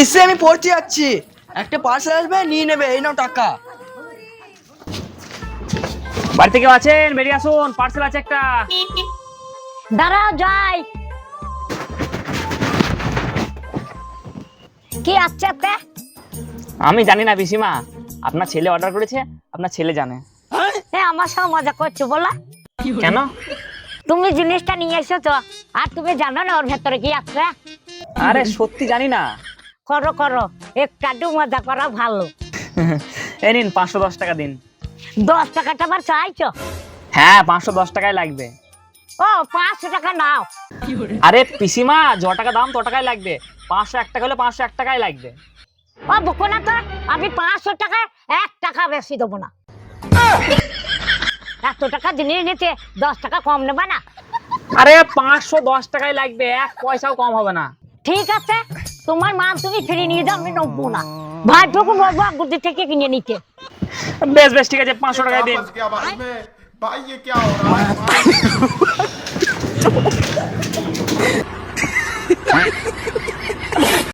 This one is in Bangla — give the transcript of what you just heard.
এসে আমি পড়তে যাচ্ছি, একটা পার্সেল আসবে, নিয়ে নেবে। এই নাও টাকা। বাড়িতে কেউ আছেন? বেরিয়ে আসুন, পার্সেল আছে একটা। দাঁড়াও যাই। কি আছে তে? আমি জানি না পিসিমা, আপনার ছেলে অর্ডার করেছে, আপনার ছেলে জানে। আমার সঙ্গে মজা করছো বলা? কেন? তুমি জিনিসটা নিয়ে এসেছো আর তুমি জানো না ওর ভেতরে কি আছে? আরে সত্যি জানি না। করো করো, একটু মজা করা ভালো। এই নিন 510 টাকা দিন। 10 টাকাটা আবার চাইছো? হ্যাঁ 510 টাকাই লাগবে। ও 500 টাকা নাও। আরে পিসিমা, য টাকা দাম তো টাকাই লাগবে। 501 টাকা হলে 501 টাকাই লাগবে। ও বকো না তো, আমি 500 টাকা 1 টাকা বেশি দেবো না। এত টাকা জিনিস নিতে 10 টাকা কম নেবা না? আরে 510 টাকাই লাগবে, 1 পয়সাও কম হবে না। ঠিক আছে, তোমার মাল তুমি ফিরে নিয়ে যাও, আমি নেবো না। ভাইটুকু বলবো আগুদি থেকে কিনে নিতে। বেশ বেশ ঠিক আছে, 500 টাকাই দিন। फंस गया भाई मैं। भाई ये क्या हो रहा है?